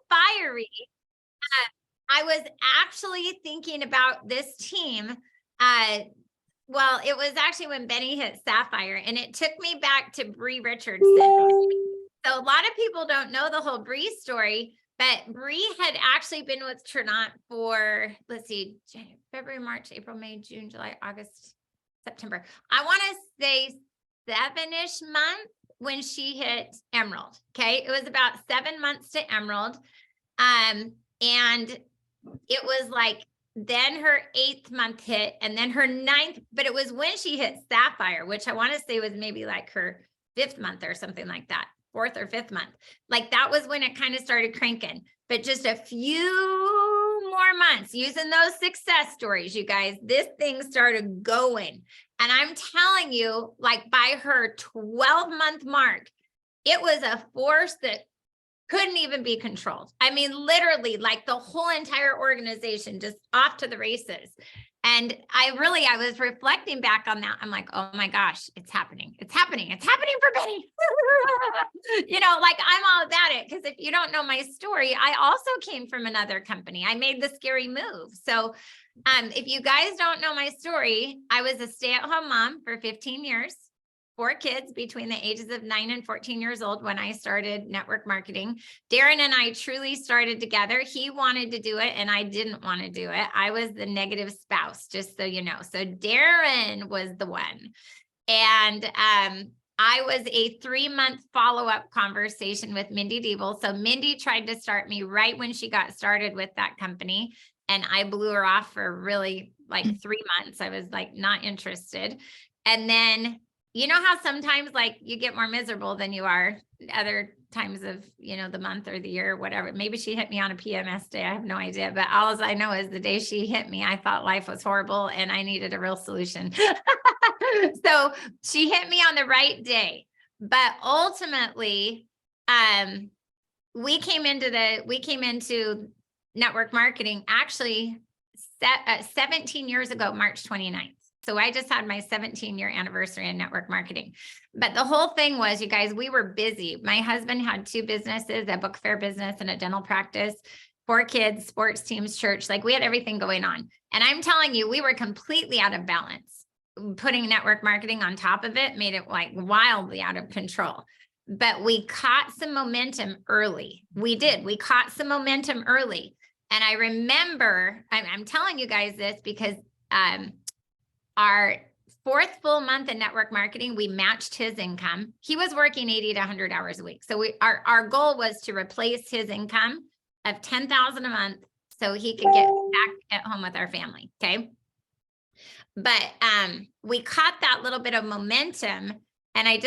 fiery. I was actually thinking about this team. Well, it was actually when Benny hit Sapphire, and it took me back to Bree Richardson. So a lot of people don't know the whole Bree story, but Bree had actually been with Trinant for, let's see, February, March, April, May, June, July, August, September. I want to say 7-ish months when she hit Emerald. Okay. It was about 7 months to Emerald. And it was like, then her 8th month hit, and then her 9th, but it was when she hit Sapphire, which I want to say was maybe like her 5th month or something like that, 4th or 5th month. Like that was when it kind of started cranking, but just a few more months using those success stories, you guys, this thing started going. And I'm telling you, like by her 12-month mark, it was a force that couldn't even be controlled. I mean, literally, like the whole entire organization just off to the races. And I was reflecting back on that. I'm like, oh my gosh, it's happening. It's happening. It's happening for Benny. Like I'm all about it. Because if you don't know my story, I also came from another company. I made the scary move. So if you guys don't know my story, I was a stay-at-home mom for 15 years. 4 kids between the ages of 9 and 14 years old when I started network marketing. Darren and I truly started together. He wanted to do it and I didn't want to do it. I was the negative spouse, just so you know. So Darren was the one. And I was a 3-month follow-up conversation with Mindy Diebel. So Mindy tried to start me right when she got started with that company. And I blew her off for really like 3 months. I was like not interested. And then you know how sometimes like you get more miserable than you are other times of, the month or the year, or whatever. Maybe she hit me on a PMS day. I have no idea. But all I know is the day she hit me, I thought life was horrible and I needed a real solution. So she hit me on the right day. But ultimately, we came into network marketing actually 17 years ago, March 29th. So I just had my 17-year anniversary in network marketing. But the whole thing was, you guys, we were busy. My husband had 2 businesses, a book fair business and a dental practice, 4 kids, sports teams, church. Like we had everything going on. And I'm telling you, we were completely out of balance. Putting network marketing on top of it made it like wildly out of control. But we caught some momentum early. We did. We caught some momentum early. And I remember, I'm telling you guys this because our 4th full month in network marketing, we matched his income. He was working 80 to 100 hours a week. So our goal was to replace his income of $10,000 a month so he could get back at home with our family. Okay. But we caught that little bit of momentum. And I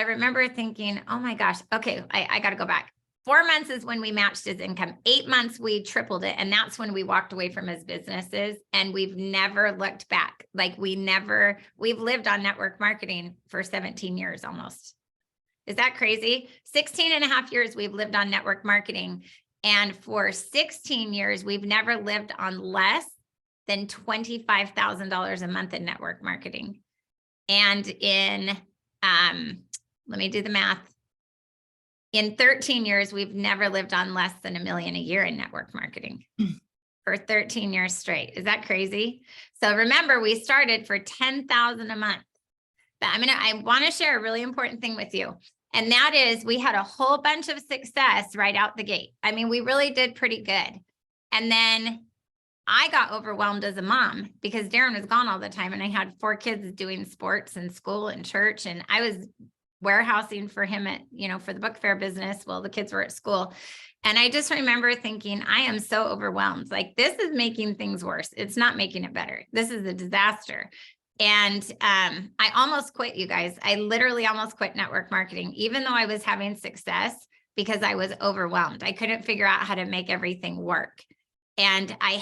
remember thinking, oh my gosh, okay, I got to go back. 4 months is when we matched his income. 8 months, we tripled it. And that's when we walked away from his businesses and we've never looked back. Like we've lived on network marketing for 17 years almost. Is that crazy? 16 and a half years we've lived on network marketing. And for 16 years, we've never lived on less than $25,000 a month in network marketing. And in, let me do the math. In 13 years, we've never lived on less than $1 million a year in network marketing for 13 years straight. Is that crazy? So remember, we started for $10,000 a month. But I want to share a really important thing with you. And that is we had a whole bunch of success right out the gate. I mean, we really did pretty good. And then I got overwhelmed as a mom because Darren was gone all the time. And I had 4 kids doing sports and school and church. And I was warehousing for him at, for the book fair business while the kids were at school. And I just remember thinking, I am so overwhelmed. Like this is making things worse. It's not making it better. This is a disaster. And I almost quit, you guys. I literally almost quit network marketing, even though I was having success because I was overwhelmed. I couldn't figure out how to make everything work. And I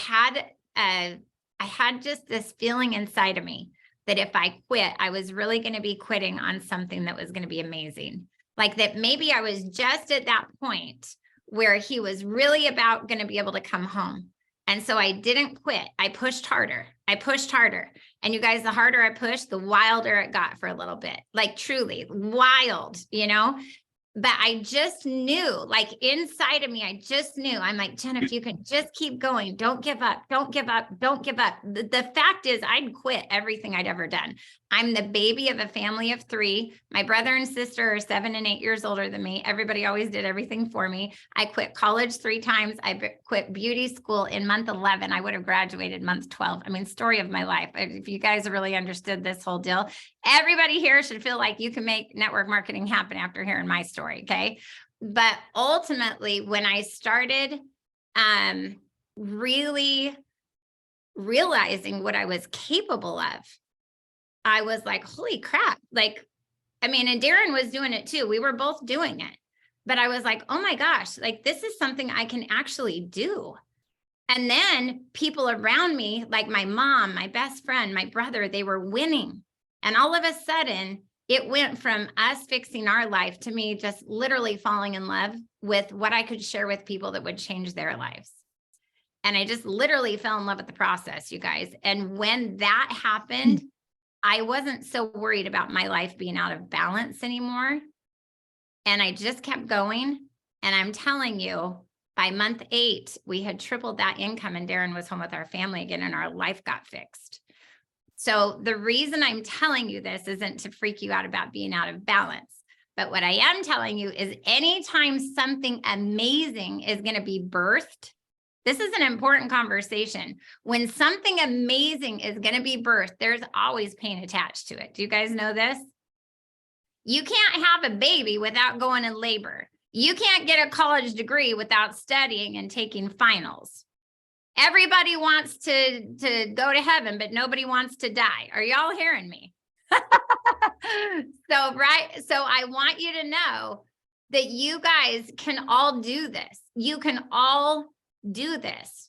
had just this feeling inside of me that if I quit, I was really going to be quitting on something that was going to be amazing. Like that maybe I was just at that point where he was really about going to be able to come home. And so I didn't quit. I pushed harder. And you guys, the harder I pushed, the wilder it got for a little bit, like truly wild, But I just knew, like inside of me, I just knew. I'm like, Jen, if you can just keep going, don't give up, don't give up, don't give up. The fact is, I'd quit everything I'd ever done. I'm the baby of a family of 3. My brother and sister are 7 and 8 years older than me. Everybody always did everything for me. I quit college 3 times. I quit beauty school in month 11. I would have graduated month 12. I mean, story of my life. If you guys really understood this whole deal, everybody here should feel like you can make network marketing happen after hearing my story. Okay. But ultimately, when I started really realizing what I was capable of, I was like, holy crap. Like, I mean, and Darren was doing it too. We were both doing it. But I was like, oh my gosh, like this is something I can actually do. And then people around me, like my mom, my best friend, my brother, they were winning. And all of a sudden, it went from us fixing our life to me just literally falling in love with what I could share with people that would change their lives. And I just literally fell in love with the process, you guys. And when that happened, I wasn't so worried about my life being out of balance anymore. And I just kept going. And I'm telling you, by month 8, we had tripled that income and Darren was home with our family again and our life got fixed. So the reason I'm telling you this isn't to freak you out about being out of balance. But what I am telling you is anytime something amazing is going to be birthed, this is an important conversation. When something amazing is going to be birthed, there's always pain attached to it. Do you guys know this? You can't have a baby without going in labor. You can't get a college degree without studying and taking finals. Everybody wants to go to heaven, but nobody wants to die. Are y'all hearing me? So I want you to know that you guys can all do this. You can all do this.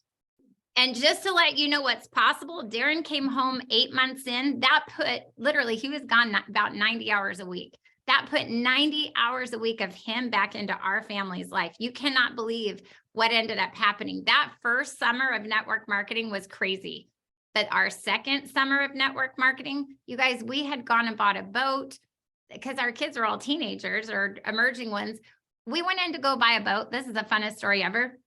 And just to let you know what's possible, Darren came home 8 months in. That put literally, he was gone about 90 hours a week. That put 90 hours a week of him back into our family's life. You cannot believe what ended up happening. That first summer of network marketing was crazy. But our second summer of network marketing, you guys, we had gone and bought a boat because our kids are all teenagers or emerging ones. We went in to go buy a boat. This is the funnest story ever.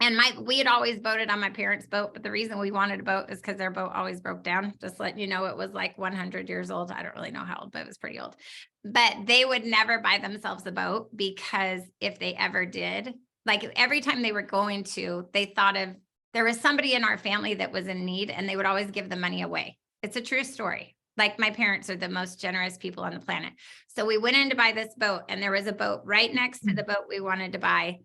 And we had always boated on my parents' boat, but the reason we wanted a boat is because their boat always broke down. Just letting you know, it was like 100 years old. I don't really know how old, but it was pretty old. But they would never buy themselves a boat because if they ever did, like every time they were going to, they thought of, there was somebody in our family that was in need and they would always give the money away. It's a true story. Like my parents are the most generous people on the planet. So we went in to buy this boat and there was a boat right next to the boat we wanted to buy.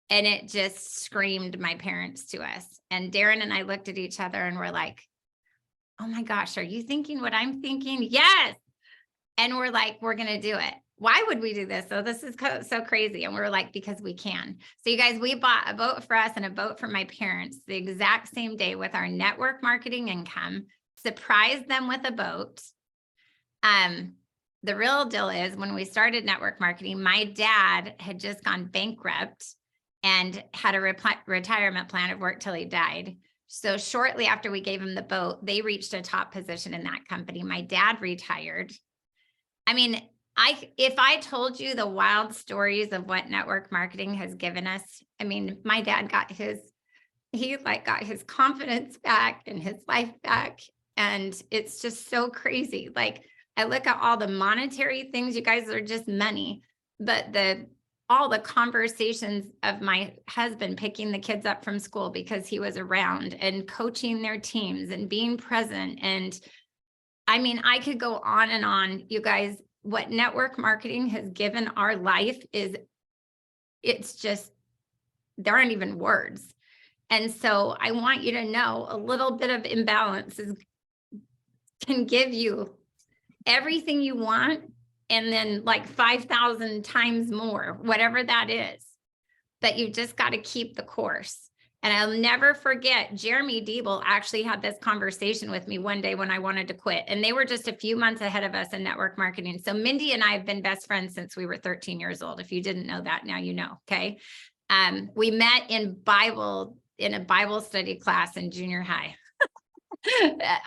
And it just screamed my parents to us. And Darren and I looked at each other and we're like, oh my gosh, are you thinking what I'm thinking? Yes. And we're like, we're going to do it. Why would we do this? So this is so crazy. And we're like, because we can. So you guys, we bought a boat for us and a boat for my parents the exact same day with our network marketing income, surprised them with a boat. The real deal is when we started network marketing, my dad had just gone bankrupt and had a retirement plan of work till he died. So shortly after we gave him the boat, they reached a top position in that company. My dad retired. I mean, if I told you the wild stories of what network marketing has given us, I mean, my dad got his confidence back and his life back. And it's just so crazy. Like I look at all the monetary things, you guys are just money, but all the conversations of my husband picking the kids up from school because he was around and coaching their teams and being present. And I mean, I could go on and on, you guys. What network marketing has given our life it's just, there aren't even words. And so I want you to know a little bit of imbalance can give you everything you want and then like 5,000 times more, whatever that is. But you just got to keep the course. And I'll never forget, Jeremy Diebel actually had this conversation with me one day when I wanted to quit. And they were just a few months ahead of us in network marketing. So Mindy and I have been best friends since we were 13 years old. If you didn't know that, now you know, okay? We met in a Bible study class in junior high.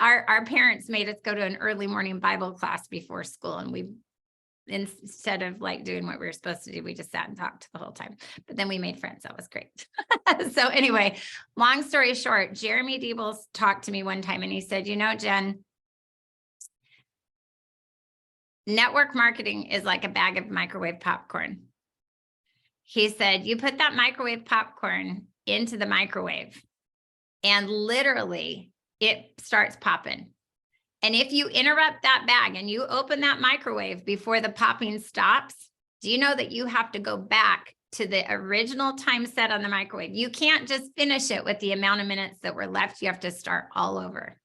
Our parents made us go to an early morning Bible class before school, and we instead of like doing what we were supposed to do, we just sat and talked the whole time, but then we made friends. That was great. So anyway, long story short, Jeremy Diebels talked to me one time and he said, you know, Jen, network marketing is like a bag of microwave popcorn. He said, you put that microwave popcorn into the microwave and literally it starts popping. And if you interrupt that bag and you open that microwave before the popping stops, do you know that you have to go back to the original time set on the microwave? You can't just finish it with the amount of minutes that were left. You have to start all over.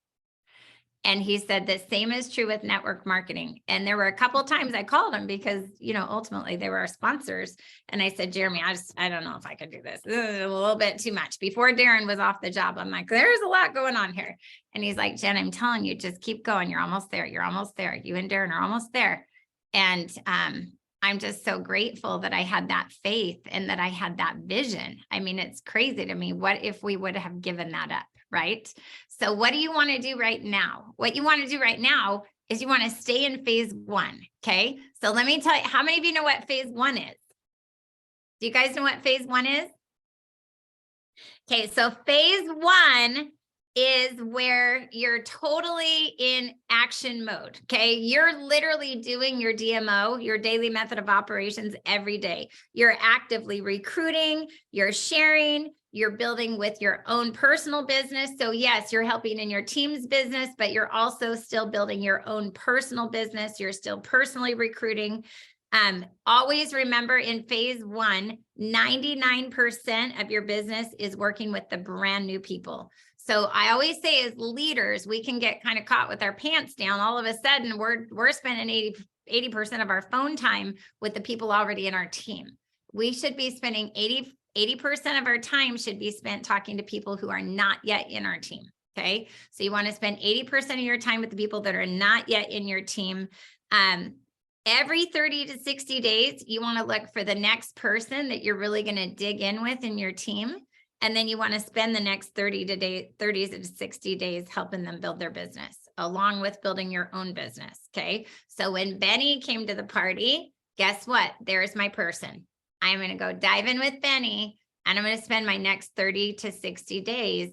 And he said the same is true with network marketing. And there were a couple of times I called him because, you know, ultimately they were our sponsors. And I said, Jeremy, I don't know if I could do this. This is a little bit too much. Before Darren was off the job, I'm like, there's a lot going on here. And he's like, Jen, I'm telling you, just keep going. You're almost there. You're almost there. You and Darren are almost there. And I'm just so grateful that I had that faith and that I had that vision. I mean, it's crazy to me. What if we would have given that up? Right? So what do you want to do right now? What you want to do right now is you want to stay in phase 1. Okay. So let me tell you, how many of you know what phase 1 is? Do you guys know what phase 1 is? Okay. So phase 1 is where you're totally in action mode. Okay. You're literally doing your DMO, your daily method of operations every day. You're actively recruiting, you're sharing, you're building with your own personal business. So yes, you're helping in your team's business, but you're also still building your own personal business. You're still personally recruiting. Always remember in phase 1, 99% of your business is working with the brand new people. So I always say as leaders, we can get kind of caught with our pants down. All of a sudden we're spending 80% of our phone time with the people already in our team. We should be spending 80% of our time should be spent talking to people who are not yet in our team. Okay. So you want to spend 80% of your time with the people that are not yet in your team. Every 30 to 60 days, you want to look for the next person that you're really going to dig in with in your team. And then you want to spend the next 30 to 60 days helping them build their business along with building your own business. Okay. So when Benny came to the party, guess what? There's my person. I'm going to go dive in with Benny and I'm going to spend my next 30 to 60 days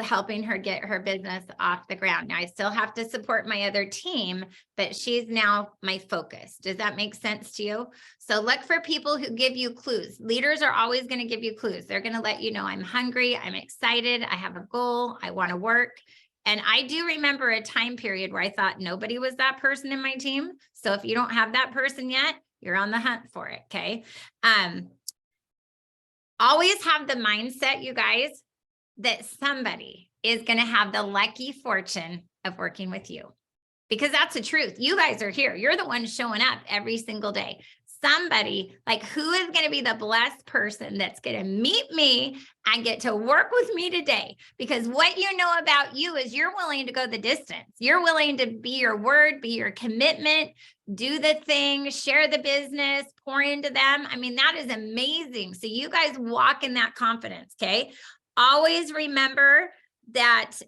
helping her get her business off the ground. Now I still have to support my other team, but she's now my focus. Does that make sense to you? So look for people who give you clues. Leaders are always going to give you clues. They're going to let you know I'm hungry, I'm excited, I have a goal, I want to work. And I do remember a time period where I thought nobody was that person in my team. So if you don't have that person yet, you're on the hunt for it. Okay. Always have the mindset, you guys, that somebody is going to have the lucky fortune of working with you, because that's the truth. You guys are here. You're the ones showing up every single day. Somebody, like, who is going to be the blessed person that's going to meet me and get to work with me today? Because what you know about you is you're willing to go the distance. You're willing to be your word, be your commitment, do the thing, share the business, pour into them. I mean, that is amazing. So you guys walk in that confidence. Okay. Always remember that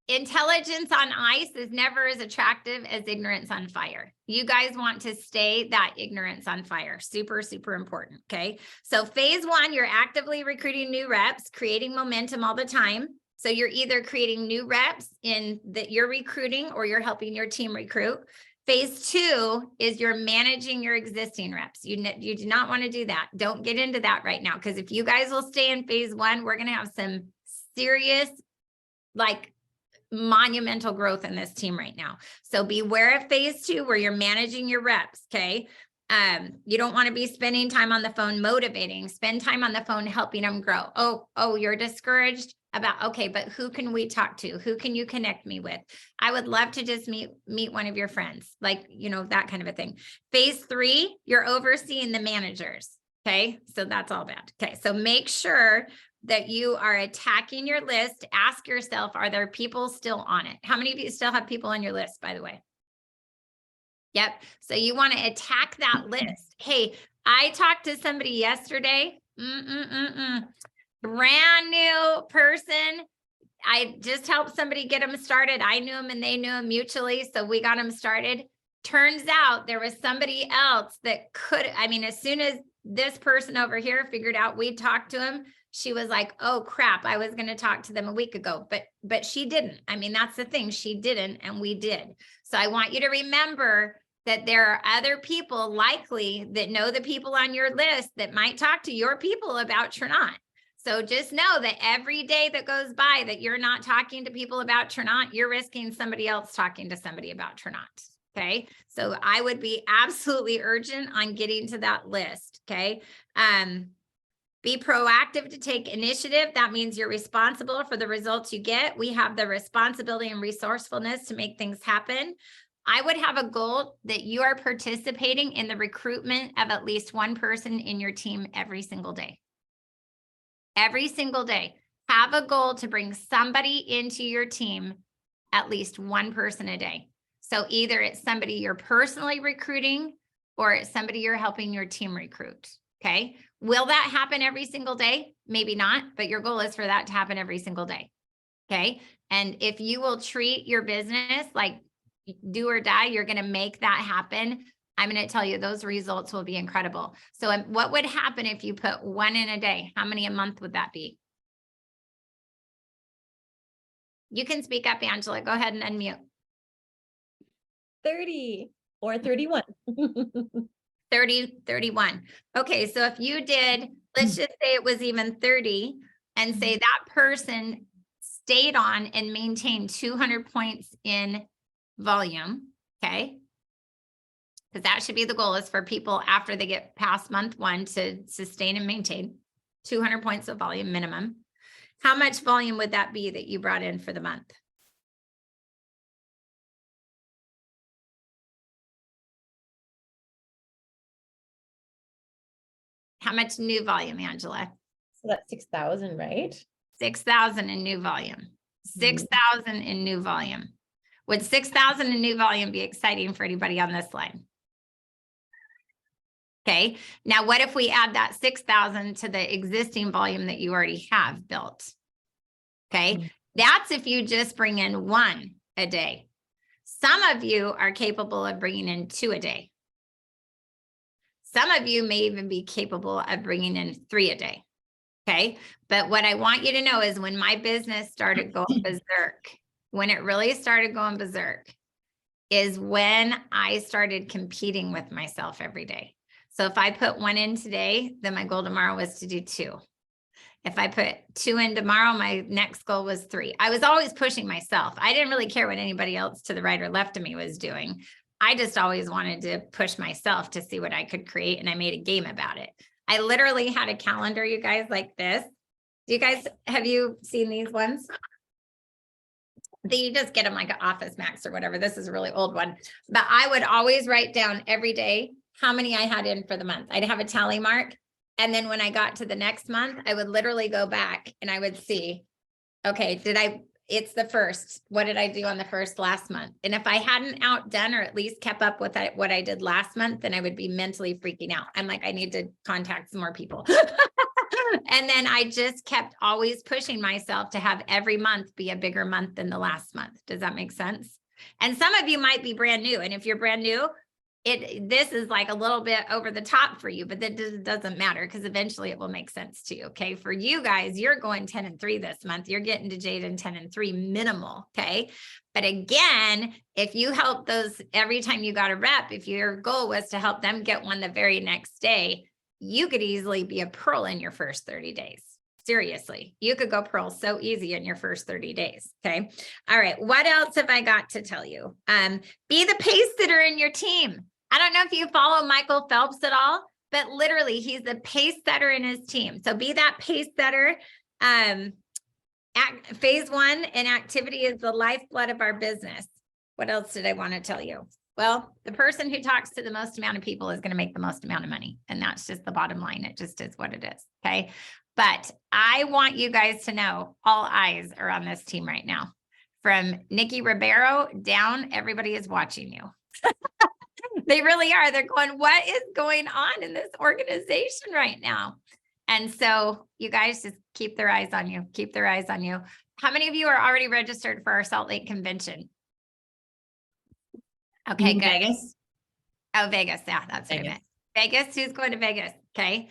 intelligence on ice is never as attractive as ignorance on fire. You guys want to stay that ignorance on fire. Super, super important. Okay. So phase 1, you're actively recruiting new reps, creating momentum all the time. So you're either creating new reps in that you're recruiting or you're helping your team recruit. Phase 2 is you're managing your existing reps. You do not want to do that. Don't get into that right now, because if you guys will stay in phase 1, we're going to have some serious, like, monumental growth in this team right now. So beware of phase 2 where you're managing your reps. Okay. You don't want to be spending time on the phone motivating. Spend time on the phone helping them grow. Oh, you're discouraged about, okay, but who can we talk to? Who can you connect me with? I would love to just meet one of your friends, like, you know, that kind of a thing. Phase 3, you're overseeing the managers. Okay. So that's all bad. Okay. So make sure that you are attacking your list. Ask yourself, are there people still on it? How many of you still have people on your list, by the way? Yep. So you want to attack that list. Hey, I talked to somebody yesterday, brand new person, I just helped somebody get them started. I knew them and they knew them mutually. So we got them started. Turns out there was somebody else that could, I mean, as soon as this person over here figured out we'd talk to him, she was like, oh crap, I was going to talk to them a week ago, but she didn't. I mean, that's the thing. She didn't, and we did. So I want you to remember that there are other people likely that know the people on your list that might talk to your people about Trinont. So just know that every day that goes by that you're not talking to people about Trinont, you're risking somebody else talking to somebody about Trinont. Okay. So I would be absolutely urgent on getting to that list. Okay. Be proactive to take initiative. That means you're responsible for the results you get. We have the responsibility and resourcefulness to make things happen. I would have a goal that you are participating in the recruitment of at least one person in your team every single day. Every single day. Have a goal to bring somebody into your team, at least one person a day. So either it's somebody you're personally recruiting or it's somebody you're helping your team recruit. Okay. Will that happen every single day? Maybe not, but your goal is for that to happen every single day. Okay. And if you will treat your business like do or die, you're going to make that happen. I'm going to tell you those results will be incredible. So what would happen if you put one in a day? How many a month would that be? You can speak up, Angela. Go ahead and unmute. 30 or 31. 30, 31. Okay, so if you did, let's just say it was even 30 and say that person stayed on and maintained 200 points in volume, okay? Because that should be the goal, is for people after they get past month one to sustain and maintain 200 points of volume minimum. How much volume would that be that you brought in for the month? How much new volume, Angela? So that's 6,000, right? 6,000 in new volume. 6,000 in new volume. Would 6,000 in new volume be exciting for anybody on this line? Okay. Now, what if we add that 6,000 to the existing volume that you already have built? Okay. That's if you just bring in one a day. Some of you are capable of bringing in 2 a day. Some of you may even be capable of bringing in 3 a day. Okay. But what I want you to know is when my business started going berserk, when it really started going berserk, is when I started competing with myself every day. So if I put 1 in today, then my goal tomorrow was to do 2. If I put 2 in tomorrow, my next goal was 3. I was always pushing myself. I didn't really care what anybody else to the right or left of me was doing. I just always wanted to push myself to see what I could create. And I made a game about it. I literally had a calendar, you guys, like this. Have you seen these ones? You just get them like an Office Max or whatever. This is a really old one, but I would always write down every day how many I had in for the month. I'd have a tally mark. And then when I got to the next month, I would literally go back and I would see, okay, it's the first. What did I do on the first last month? And if I hadn't outdone or at least kept up with what I did last month, then I would be mentally freaking out. I'm like, I need to contact some more people. And then I just kept always pushing myself to have every month be a bigger month than the last month. Does that make sense? And some of you might be brand new. And if you're brand new, this is like a little bit over the top for you, but that doesn't matter because eventually it will make sense to you. Okay. For you guys, you're going 10 and 3 this month. You're getting to Jaden 10 and 3 minimal. Okay. But again, if you help those every time you got a rep, if your goal was to help them get one the very next day, you could easily be a Pearl in your first 30 days. Seriously, you could go Pearl so easy in your first 30 days. Okay. All right. What else have I got to tell you? Be the pace setter in your team. I don't know if you follow Michael Phelps at all, but literally he's the pace setter in his team. So be that pace setter. Phase 1 in activity is the lifeblood of our business. What else did I want to tell you? Well, the person who talks to the most amount of people is going to make the most amount of money. And that's just the bottom line. It just is what it is. Okay. But I want you guys to know all eyes are on this team right now. From Nikki Ribeiro down, everybody is watching you. They really are. They're going, what is going on in this organization right now? And so you guys just keep their eyes on you. Keep their eyes on you. How many of you are already registered for our Salt Lake convention? Okay, good. Vegas? Oh, Vegas. Yeah, that's what I Vegas. meant. Vegas, who's going to Vegas? Okay.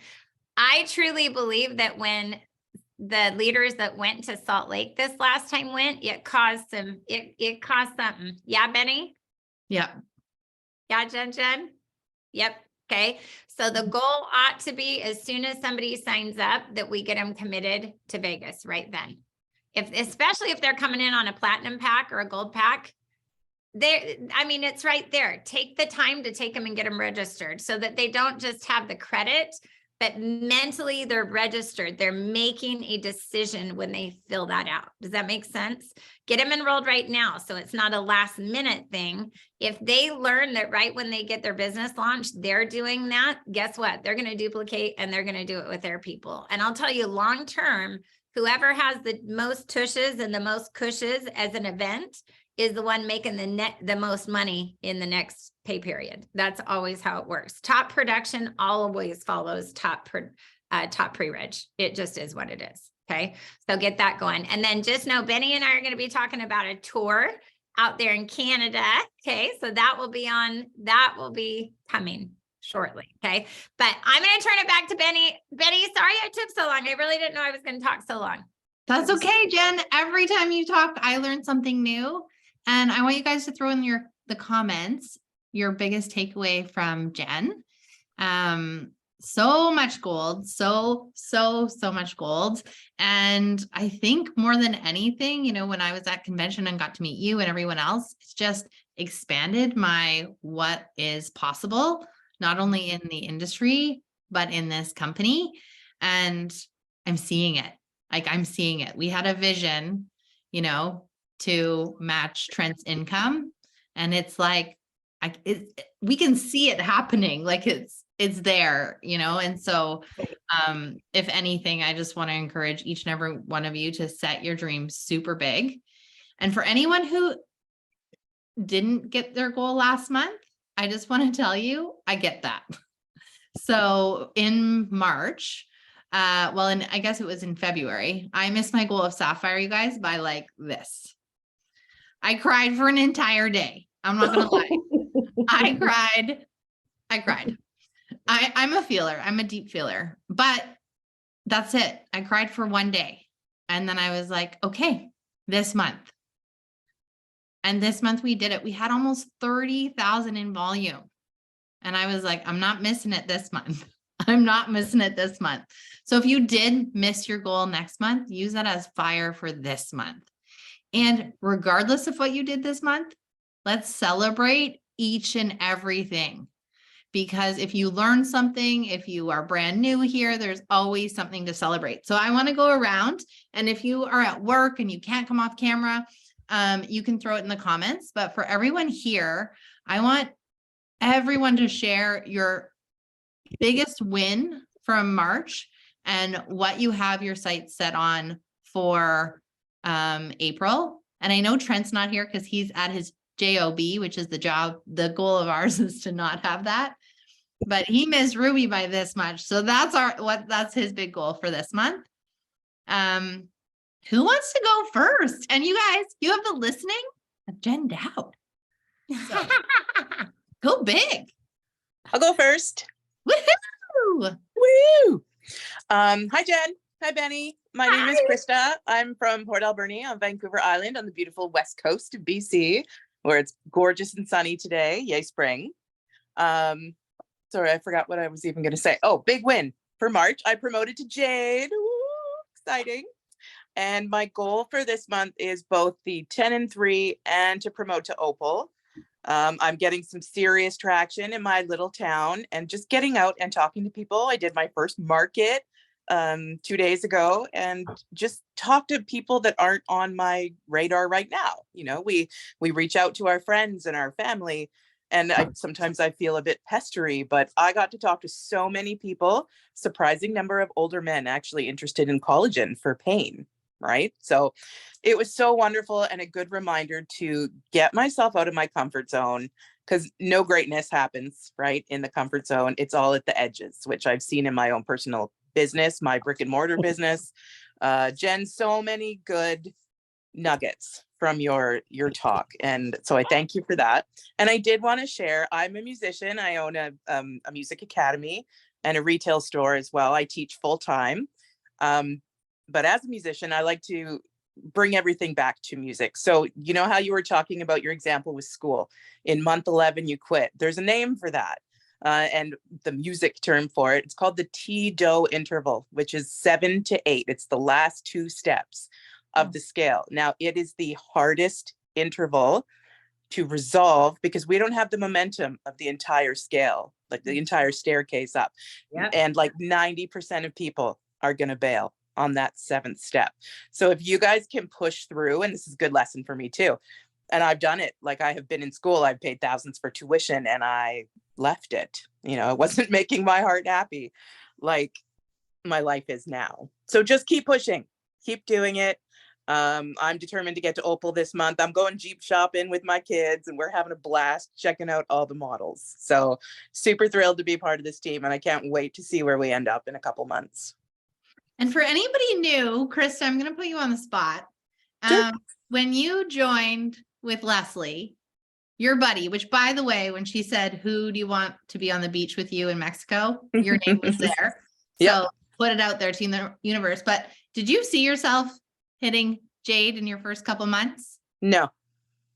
I truly believe that when the leaders that went to Salt Lake this last time went, it caused something. Yeah, Benny? Yeah. Yeah, Jen? Yep. Okay. So the goal ought to be as soon as somebody signs up that we get them committed to Vegas right then. Especially if they're coming in on a platinum pack or a gold pack, it's right there. Take the time to take them and get them registered so that they don't just have the credit, but mentally they're registered. They're making a decision when they fill that out. Does that make sense? Get them enrolled right now. So it's not a last minute thing. If they learn that right when they get their business launched, they're doing that, guess what? They're going to duplicate and they're going to do it with their people. And I'll tell you long term, whoever has the most tushes and the most cushes as an event is the one making the most money in the next pay period. That's always how it works. Top production always follows top pre-reg. It just is what it is. Okay. So get that going. And then just know Benny and I are going to be talking about a tour out there in Canada. Okay. So that will be coming shortly. Okay. But I'm going to turn it back to Benny. Benny, sorry I took so long. I really didn't know I was going to talk so long. That's okay, Jen. Every time you talk, I learn something new. And I want you guys to throw in the comments, your biggest takeaway from Jen. So much gold, so much gold. And I think more than anything, when I was at convention and got to meet you and everyone else, it's just expanded my what is possible, not only in the industry, but in this company. And I'm seeing it. I'm seeing it. We had a vision, to match Trent's income. And it's like, we can see it happening. Like it's there, and so if anything, I just want to encourage each and every one of you to set your dreams super big. And for anyone who didn't get their goal last month, I just want to tell you, I get that. So in March, and I guess it was in February, I missed my goal of Sapphire, you guys, by like this. I cried for an entire day. I'm not going to lie. I cried. I'm a feeler. I'm a deep feeler, but that's it. I cried for one day. And then I was like, okay, this month. And this month we did it. We had almost 30,000 in volume. And I was like, I'm not missing it this month. I'm not missing it this month. So if you did miss your goal next month, use that as fire for this month. And regardless of what you did this month, let's celebrate each and everything. Because if you learn something, if you are brand new here, there's always something to celebrate. So I want to go around, and if you are at work and you can't come off camera, you can throw it in the comments. But for everyone here, I want everyone to share your biggest win from March and what you have your sights set on for April. And I know Trent's not here because he's at his job, which is the job. The goal of ours is to not have that, but he missed Ruby by this much. So that's his big goal for this month. Who wants to go first? And you guys, you have the listening of Jen Dowd. So, go big. I'll go first. Woohoo! Woo! Hi, Jen. Hi, Benny. My name is Krista. I'm from Port Alberni on Vancouver Island on the beautiful west coast of BC, where it's gorgeous and sunny today. Yay, spring. Sorry, I forgot what I was even going to say. Oh, big win for March. I promoted to Jade. Woo, exciting. And my goal for this month is both the 10 and 3 and to promote to Opal. I'm getting some serious traction in my little town and just getting out and talking to people. I did my first market 2 days ago and just talk to people that aren't on my radar right now. We reach out to our friends and our family, and sometimes I feel a bit pestery, but I got to talk to so many people, surprising number of older men actually interested in collagen for pain. Right. So it was so wonderful and a good reminder to get myself out of my comfort zone, because no greatness happens right in the comfort zone. It's all at the edges, which I've seen in my own personal business, my brick and mortar business. Jen, so many good nuggets from your talk, and so I thank you for that. And I did want to share, I'm a musician. I own a music academy and a retail store as well. I teach full time, but as a musician, I like to bring everything back to music. So you know how you were talking about your example with school, in month 11 you quit. There's a name for that, and the music term for it, it's called the T-Do interval, which is 7 to 8. It's the last 2 steps of the scale. Now, it is the hardest interval to resolve because we don't have the momentum of the entire scale, like the entire staircase up. Yep. And like 90% of people are going to bail on that 7th step. So if you guys can push through, and this is a good lesson for me too, and I've done it, like I have been in school, I've paid thousands for tuition and I left it. You know, it wasn't making my heart happy like my life is now. So just keep pushing, keep doing it. I'm determined to get to Opal this month. I'm going Jeep shopping with my kids and we're having a blast checking out all the models. So super thrilled to be part of this team, and I can't wait to see where we end up in a couple months. And for anybody new, Krista, I'm going to put you on the spot. Sure. When you joined with Leslie, your buddy, which by the way, when she said, who do you want to be on the beach with you in Mexico? Your name was there. Yep. So put it out there to the universe. But did you see yourself hitting Jade in your first couple months? No.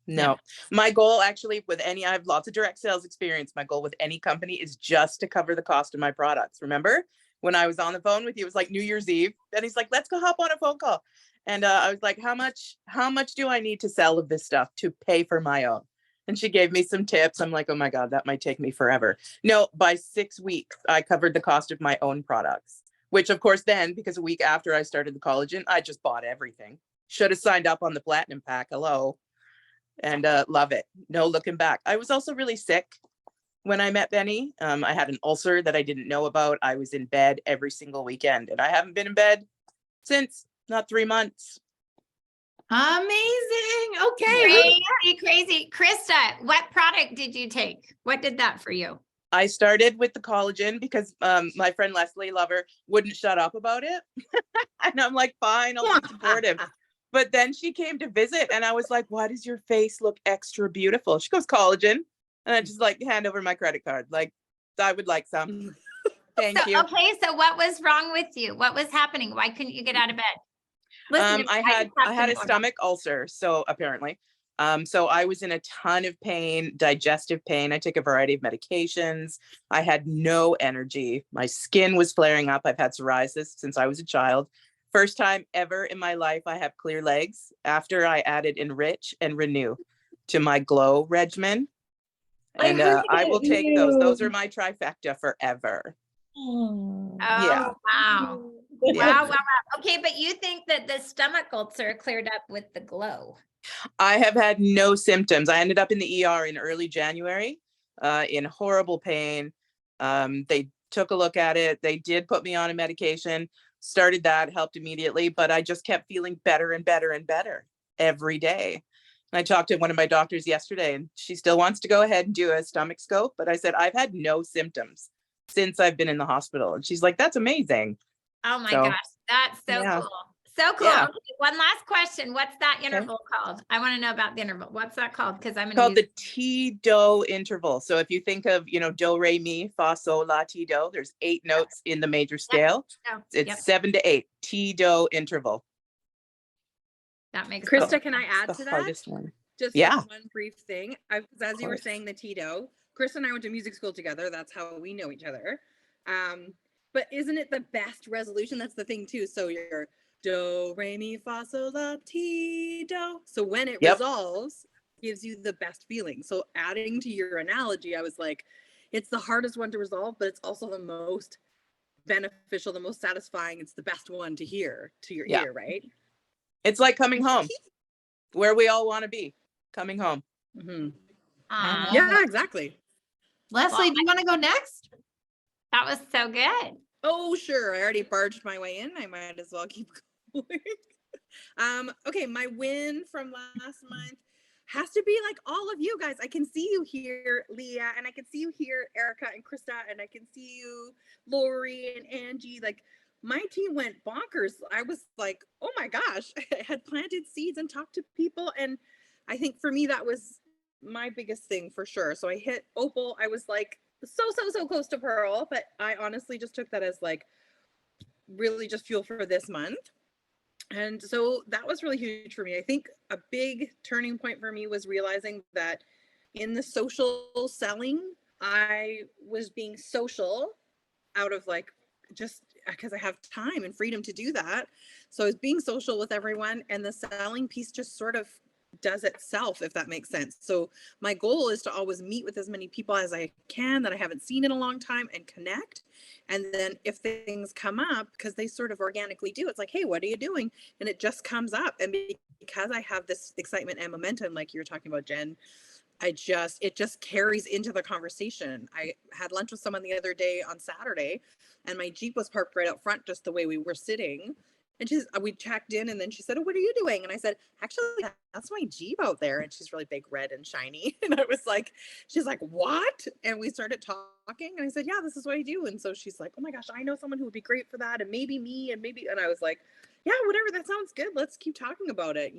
No. My goal actually with I have lots of direct sales experience. My goal with any company is just to cover the cost of my products. Remember when I was on the phone with you, it was like New Year's Eve, and he's like, let's go hop on a phone call. And I was like, how much do I need to sell of this stuff to pay for my own? And she gave me some tips. I'm like, oh my God, that might take me forever. No, by 6 weeks, I covered the cost of my own products, which of course then, because a week after I started the collagen, I just bought everything. Should have signed up on the platinum pack. Hello. And love it. No looking back. I was also really sick when I met Benny. I had an ulcer that I didn't know about. I was in bed every single weekend, and I haven't been in bed since, not 3 months. Amazing. Okay. Crazy. Krista, what product did you take? What did that for you? I started with the collagen because my friend Leslie Lover wouldn't shut up about it. And I'm like, fine, I'll be supportive. But then she came to visit and I was like, why does your face look extra beautiful? She goes, collagen. And I just like hand over my credit card. Like, I would like some. Thank you. Okay, so what was wrong with you? What was happening? Why couldn't you get out of bed? Listen, I had a know. stomach ulcer, so apparently. So I was in a ton of pain, digestive pain. I took a variety of medications. I had no energy. My skin was flaring up. I've had psoriasis since I was a child. First time ever in my life I have clear legs after I added Enrich and Renew to my Glow regimen. And I will take those. Those are my trifecta forever. Oh, Yeah. Wow. Yeah. Wow. Okay, but you think that the stomach ulcer cleared up with the Glow? I have had no symptoms. I ended up in the ER in early January in horrible pain. They took a look at it. They did put me on a medication, started that, helped immediately, but I just kept feeling better and better and better every day. And I talked to one of my doctors yesterday and she still wants to go ahead and do a stomach scope. But I said, I've had no symptoms since I've been in the hospital. And she's like, that's amazing. Oh my So, gosh, that's so yeah. cool. So cool. Yeah. Okay, one last question. What's that interval called? I want to know about the interval. What's that called? Because I'm It's called the T-Do interval. So if you think of, do, re, mi, fa, sol, la, ti, do, there's 8 notes in the major scale. It's 7 to 8, T-Do interval. That makes Krista, sense. can I add The to that? hardest one. Just Yeah. like one brief thing. As you were course. saying, the Tito, Krista and I went to music school together. That's how we know each other. But isn't it the best resolution? That's the thing too. So you're do, re, mi, fa, sol, la, ti, do. So when it resolves, gives you the best feeling. So adding to your analogy, I was like, it's the hardest one to resolve, but it's also the most beneficial, the most satisfying. It's the best one to hear to your ear, right? It's like coming home, where we all want to be, coming home. Mm-hmm. Aw, Yeah, exactly. Leslie, do you want to go next? that was so good. Oh, sure. I already barged my way in. I might as well keep going. Okay, my win from last month has to be like all of you guys. I can see you here, Leah, and I can see you here, Erica and Krista, and I can see you, Lori and Angie. Like my team went bonkers. I was like, oh my gosh, I had planted seeds and talked to people. And I think for me, that was my biggest thing for sure. So I hit Opal. I was like so close to Pearl, but I honestly just took that as like really just fuel for this month. And so that was really huge for me. I think a big turning point for me was realizing that in the social selling, I was being social out of like just because I have time and freedom to do that. So I was being social with everyone, and the selling piece just sort of does itself, if that makes sense. So my goal is to always meet with as many people as I can that I haven't seen in a long time and connect. And then if things come up, because they sort of organically do, it's like, hey, what are you doing? And it just comes up. And because I have this excitement and momentum, like you were talking about, Jen, it just carries into the conversation. I had lunch with someone the other day on Saturday, and my Jeep was parked right out front, just the way we were sitting. And we checked in, and then she said, oh, what are you doing? And I said, actually, that's my Jeep out there. And she's really big, red and shiny. And I was like, she's like, what? And we started talking, and I said, yeah, this is what I do. And so she's like, oh my gosh, I know someone who would be great for that. And maybe me, and I was like, yeah, whatever, that sounds good. Let's keep talking about it,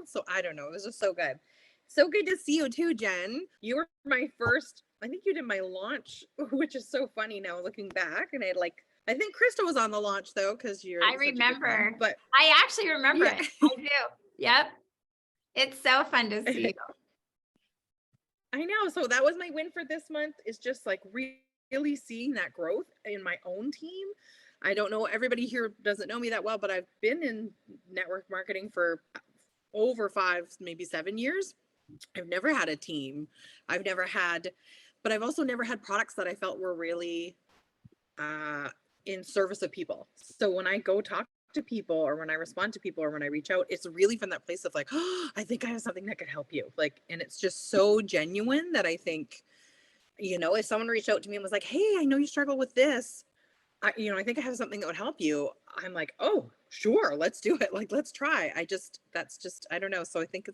So I don't know. It was just so good. So good to see you too, Jen. You were my first, I think you did my launch, which is so funny now looking back. And I think Krista was on the launch though, because you're I such a good friend, remember. but I actually remember Yeah. it. I do. Yep. It's so fun to see you. I know. So that was my win for this month, is just like really seeing that growth in my own team. I don't know, everybody here doesn't know me that well, but I've been in network marketing for over 5, maybe 7 years. I've never had a team. But I've also never had products that I felt were really in service of people. So when I go talk to people, or when I respond to people, or when I reach out, it's really from that place of like, oh, I think I have something that could help you. Like, and it's just so genuine that I think, if someone reached out to me and was like, hey, I know you struggle with this. I think I have something that would help you. I'm like, oh, sure, let's do it. Like, let's try. I don't know. So I think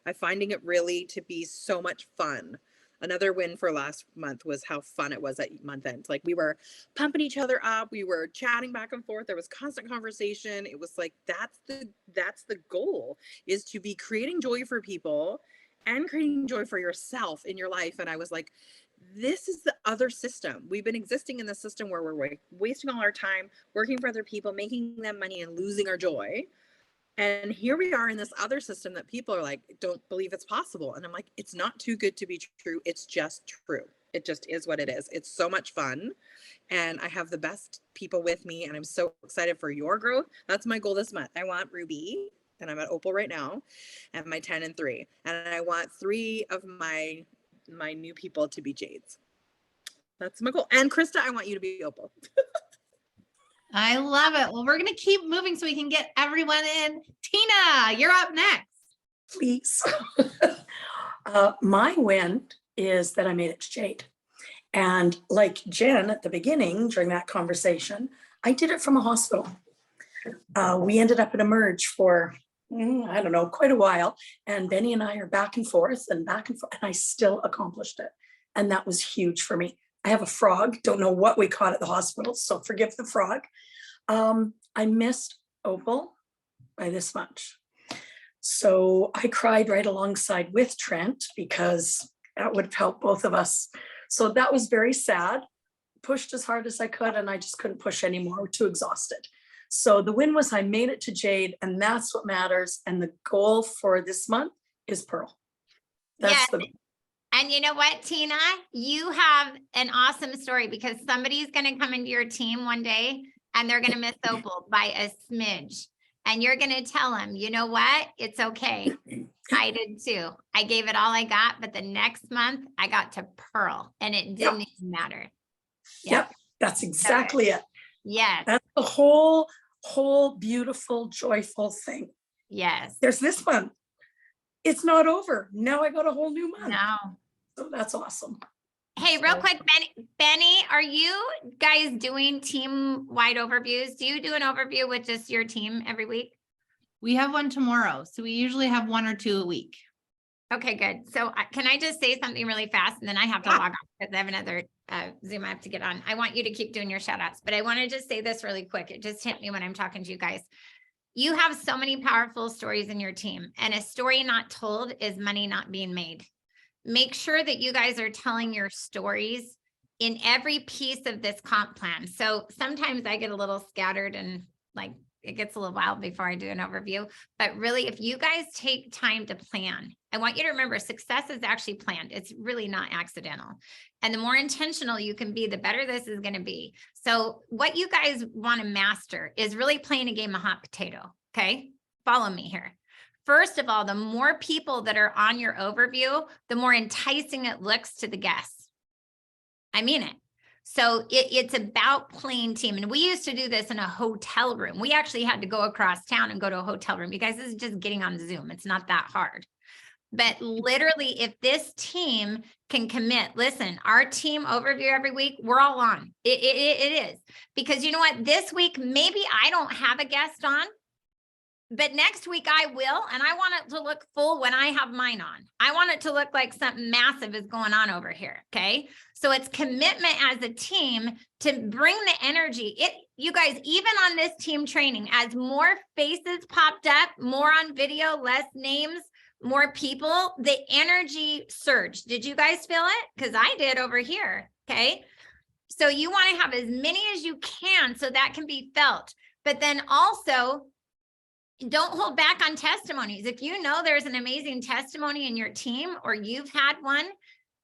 I'm finding it really to be so much fun. Another win for last month was how fun it was at month end. Like, we were pumping each other up. We were chatting back and forth. There was constant conversation. It was like, that's the goal, is to be creating joy for people and creating joy for yourself in your life. And I was like, this is the other system. We've been existing in the system where we're wasting all our time working for other people, making them money, and losing our joy. And here we are in this other system that people are like, don't believe it's possible. And I'm like, it's not too good to be true. It's just true. It just is what it is. It's so much fun. And I have the best people with me, and I'm so excited for your growth. That's my goal this month. I want Ruby, and I'm at Opal right now, and my 10 and 3. And I want 3 of my new people to be Jades. That's my goal. And Krista, I want you to be Opal. I love it. Well, we're going to keep moving so we can get everyone in. Tina, you're up next. Please. My win is that I made it to Jade. And like Jen at the beginning, during that conversation, I did it from a hospital. We ended up in Emerge for, I don't know, quite a while. And Benny and I are back and forth, and I still accomplished it. And that was huge for me. I have a frog, don't know what we caught at the hospital, so forgive the frog. I missed Opal by this much. So I cried right alongside with Trent, because that would have helped both of us. So that was very sad. Pushed as hard as I could, and I just couldn't push anymore. We're too exhausted. So the win was I made it to Jade, and that's what matters. And the goal for this month is Pearl. That's the And you know what, Tina, you have an awesome story, because somebody's going to come into your team one day and they're going to miss Opal by a smidge. And you're going to tell them, you know what? It's okay. I did too. I gave it all I got, but the next month I got to Pearl, and it didn't even matter. Yep, that's exactly it. Yes. That's the whole beautiful, joyful thing. Yes. There's this one. It's not over. Now I got a whole new month. No. So that's awesome. Hey, real quick, Benny, are you guys doing team-wide overviews? Do you do an overview with just your team every week? We have one tomorrow. So we usually have 1 or 2 a week. Okay, good. So can I just say something really fast and then I have to log off because I have another Zoom I have to get on. I want you to keep doing your shout outs, but I want to just say this really quick. It just hit me when I'm talking to you guys. You have so many powerful stories in your team, and a story not told is money not being made. Make sure that you guys are telling your stories in every piece of this comp plan. So sometimes I get a little scattered and like it gets a little wild before I do an overview, but really if you guys take time to plan, I want you to remember success is actually planned. It's really not accidental. And the more intentional you can be, the better this is going to be. So what you guys want to master is really playing a game of hot potato. Okay. Follow me here. First of all, the more people that are on your overview, the more enticing it looks to the guests. I mean it. So it's about playing team. And we used to do this in a hotel room. We actually had to go across town and go to a hotel room. You guys, this is just getting on Zoom. It's not that hard. But literally, if this team can commit, listen, our team overview every week, we're all on. It is. Because you know what? This week, maybe I don't have a guest on. But next week I will, and I want it to look full when I have mine on. I want it to look like something massive is going on over here, okay? So it's commitment as a team to bring the energy. You guys, even on this team training, as more faces popped up, more on video, less names, more people, the energy surged. Did you guys feel it? Because I did over here, okay? So you want to have as many as you can so that can be felt. But then also, don't hold back on testimonies. If you know there's an amazing testimony in your team or you've had one,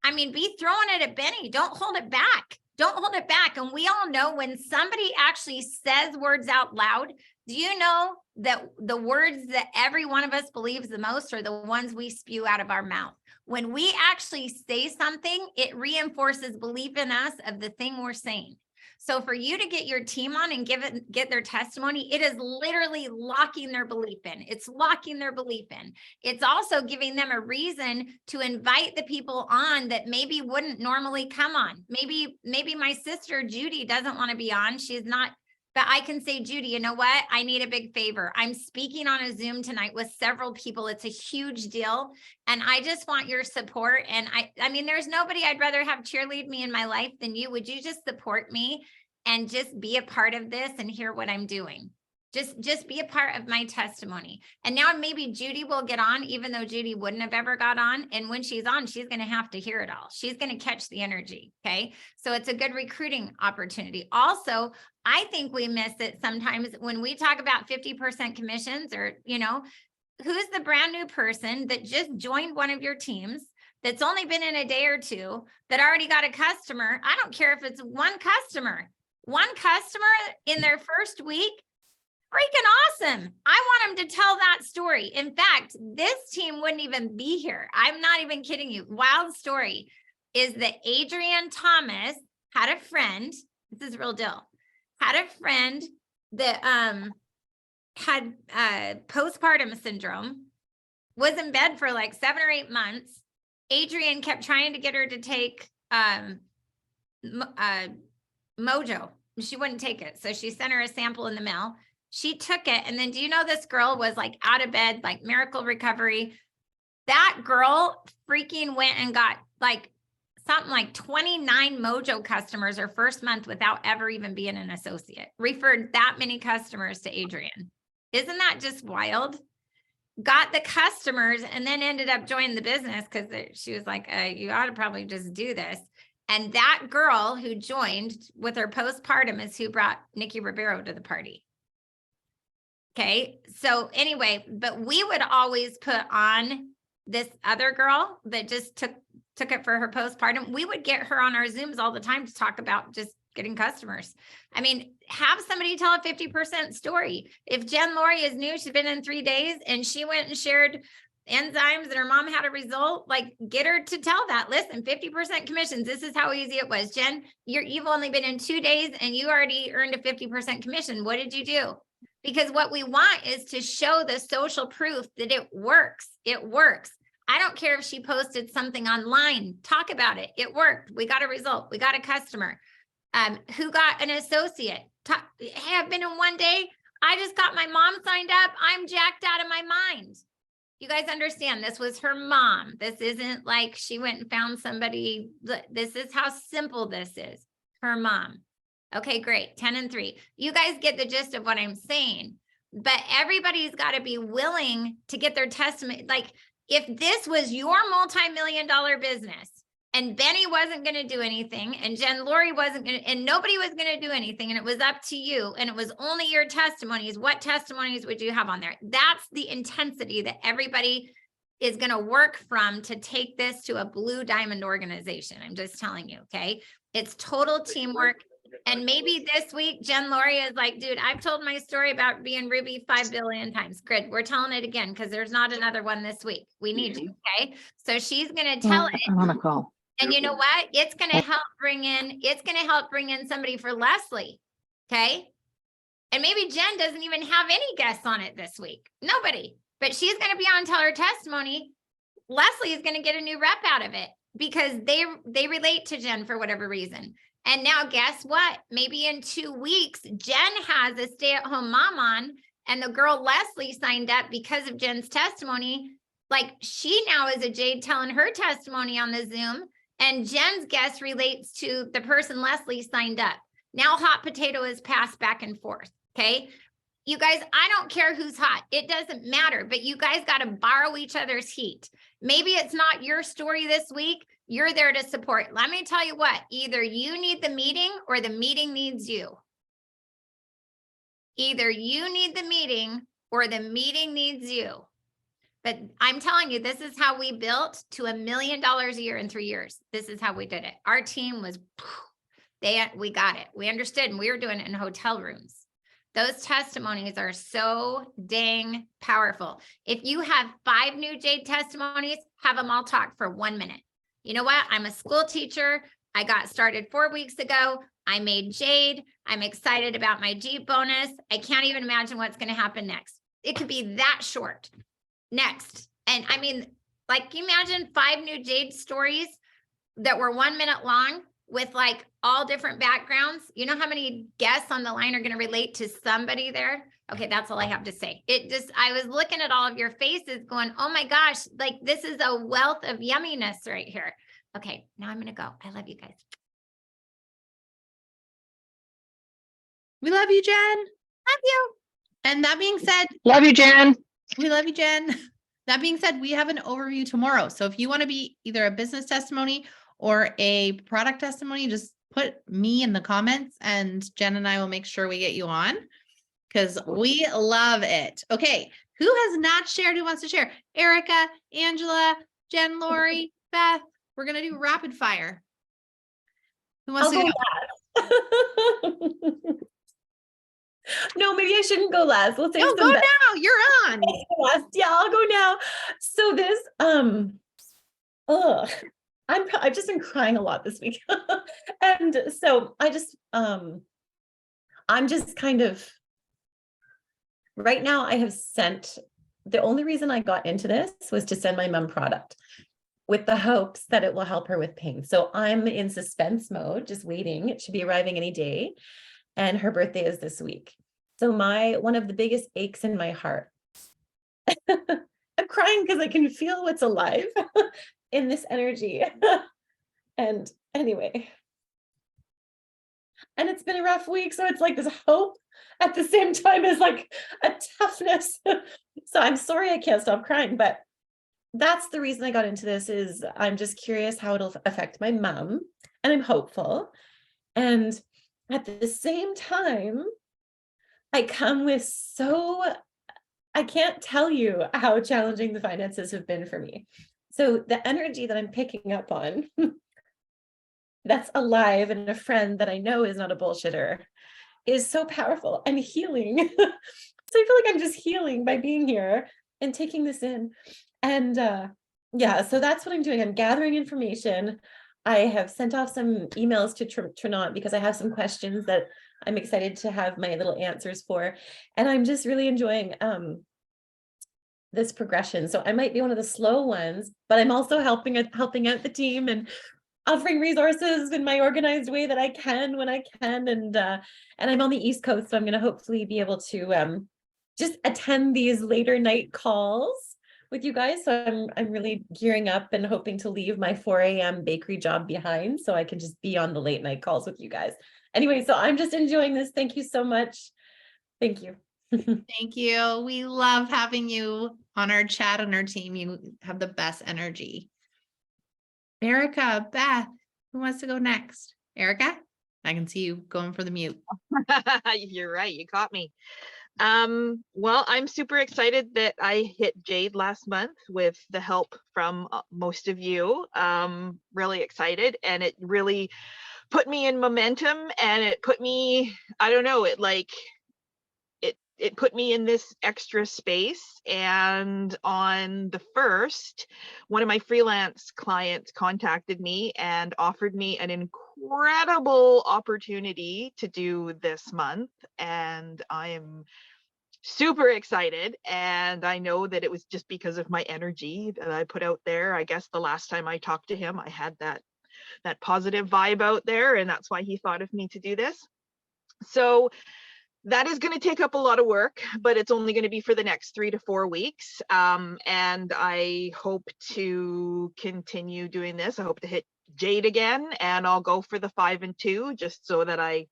I mean, be throwing it at Benny. Don't hold it back. Don't hold it back. And we all know when somebody actually says words out loud, do you know that the words that every one of us believes the most are the ones we spew out of our mouth? When we actually say something, it reinforces belief in us of the thing we're saying. So for you to get your team on and get their testimony, it is literally locking their belief in. It's locking their belief in. It's also giving them a reason to invite the people on that maybe wouldn't normally come on. Maybe my sister Judy doesn't want to be on. She's not, but I can say, Judy, you know what? I need a big favor. I'm speaking on a Zoom tonight with several people. It's a huge deal. And I just want your support. And I mean, there's nobody I'd rather have cheerlead me in my life than you. Would you just support me and just be a part of this and hear what I'm doing? Just be a part of my testimony. And now maybe Judy will get on, even though Judy wouldn't have ever got on. And when she's on, she's going to have to hear it all. She's going to catch the energy. Okay. So it's a good recruiting opportunity. Also, I think we miss it sometimes when we talk about 50% commissions or, you know, who's the brand new person that just joined one of your teams that's only been in a day or two that already got a customer. I don't care if it's one customer in their first week. Freaking awesome. I want them to tell that story. In fact, this team wouldn't even be here. I'm not even kidding you. Wild story is that Adrian Thomas had a friend. This is real deal. Had a friend that had postpartum syndrome, was in bed for like 7 or 8 months. Adrian kept trying to get her to take Mojo. She wouldn't take it. So she sent her a sample in the mail. She took it. And then do you know this girl was like out of bed, like miracle recovery. That girl freaking went and got like something like 29 Mojo customers her first month without ever even being an associate. Referred that many customers to Adrian. Isn't that just wild? Got the customers and then ended up joining the business because she was like, you ought to probably just do this. And that girl who joined with her postpartum is who brought Nikki Ribeiro to the party. Okay. So anyway, but we would always put on this other girl that just took it for her postpartum. We would get her on our Zooms all the time to talk about just getting customers. I mean, have somebody tell a 50% story. If Jen Laurie is new, she's been in 3 days and she went and shared enzymes and her mom had a result, like get her to tell that. Listen, 50% commissions. This is how easy it was. Jen, you've only been in 2 days and you already earned a 50% commission. What did you do? Because what we want is to show the social proof that it works. It works. I don't care if she posted something online, talk about it. It worked. We got a result. We got a customer. Who got an associate? Hey, I've been in 1 day. I just got my mom signed up. I'm jacked out of my mind. You guys understand this was her mom. This isn't like she went and found somebody. This is how simple this is. Her mom. Okay, great. 10 and 3. You guys get the gist of what I'm saying, but everybody's got to be willing to get their testimony. Like if this was your multi-million-dollar business and Benny wasn't going to do anything and Jen Lori wasn't going to, and nobody was going to do anything, and it was up to you, and it was only your testimonies, what testimonies would you have on there? That's the intensity that everybody is going to work from to take this to a blue diamond organization. I'm just telling you, okay? It's total teamwork. And maybe this week, Jen Lori is like, dude, I've told my story about being Ruby 5 billion times. Good. We're telling it again because there's not another one this week. We need you. Okay. So she's going to tell it. I want to call. And you know what? It's going to help bring in somebody for Leslie. Okay. And maybe Jen doesn't even have any guests on it this week. Nobody, but she's going to be on and tell her testimony. Leslie is going to get a new rep out of it because they relate to Jen for whatever reason. And now guess what? Maybe in 2 weeks, Jen has a stay-at-home mom on, and the girl Leslie signed up because of Jen's testimony. Like she now is a Jade telling her testimony on the Zoom, and Jen's guest relates to the person Leslie signed up. Now hot potato is passed back and forth. Okay. You guys, I don't care who's hot. It doesn't matter, but you guys got to borrow each other's heat. Maybe it's not your story this week. You're there to support. Let me tell you what, either you need the meeting or the meeting needs you. Either you need the meeting or the meeting needs you. But I'm telling you, this is how we built to $1 million a year in 3 years. This is how we did it. Our team was, we got it. We understood, and we were doing it in hotel rooms. Those testimonies are so dang powerful. If you have 5 new Jade testimonies, have them all talk for 1 minute. You know what? I'm a school teacher. I got started 4 weeks ago. I made Jade. I'm excited about my Jeep bonus. I can't even imagine what's going to happen next. It could be that short. Next. And I mean, like, can you imagine 5 new Jade stories that were 1 minute long with like all different backgrounds? You know how many guests on the line are going to relate to somebody there? Okay, that's all I have to say. I was looking at all of your faces going, oh my gosh, like this is a wealth of yumminess right here. Okay, now I'm going to go. I love you guys. We love you, Jen. Love you. And that being said, Love you, Jen. we love you, Jen. That being said, we have an overview tomorrow. So if you want to be either a business testimony or a product testimony, just put me in the comments and Jen and I will make sure we get you on because we love it. Okay. Who has not shared? Who wants to share? Erica, Angela, Jen, Lori, Beth. We're going to do rapid fire. Who wants to go? No, maybe I shouldn't go last. Let's say No, go now. You're on. last. Yeah, I'll go now. So this, I've just been crying a lot this week. And so I'm just kind of, right now I have sent, the only reason I got into this was to send my mom product with the hopes that it will help her with pain. So I'm in suspense mode, just waiting. It should be arriving any day. And her birthday is this week. So one of the biggest aches in my heart, I'm crying because I can feel what's alive in this energy. And anyway, and it's been a rough week. So it's like this hope at the same time as like a toughness. So I'm sorry I can't stop crying, but that's the reason I got into this is I'm just curious how it'll affect my mom, and I'm hopeful. And at the same time, I come with I can't tell you how challenging the finances have been for me. So the energy that I'm picking up on that's alive and a friend that I know is not a bullshitter is so powerful and healing. So I feel like I'm just healing by being here and taking this in. And yeah, so that's what I'm doing. I'm gathering information. I have sent off some emails to Trinant because I have some questions that I'm excited to have my little answers for. And I'm just really enjoying this progression. So I might be one of the slow ones, but I'm also helping out the team and offering resources in my organized way that I can when I can. And I'm on the East Coast, so I'm going to hopefully be able to just attend these later night calls with you guys. So I'm really gearing up and hoping to leave my 4 a.m. bakery job behind so I can just be on the late night calls with you guys. Anyway, so I'm just enjoying this. Thank you so much. Thank you. Thank you. We love having you on our chat on our team. You have the best energy. Erica, Beth, who wants to go next? Erica, I can see you going for the mute. You're right. You caught me. Well, I'm super excited that I hit Jade last month with the help from most of you. Really excited, and it really put me in momentum, and it put me, I don't know, it put me in this extra space. And on the 1st, one of my freelance clients contacted me and offered me an incredible opportunity to do this month. And I'm super excited. And I know that it was just because of my energy that I put out there. I guess the last time I talked to him, I had that positive vibe out there, and that's why he thought of me to do this. So that is going to take up a lot of work, but it's only going to be for the next 3 to 4 weeks. And I hope to continue doing this. I hope to hit Jade again, and I'll go for the 5 and 2 just so that I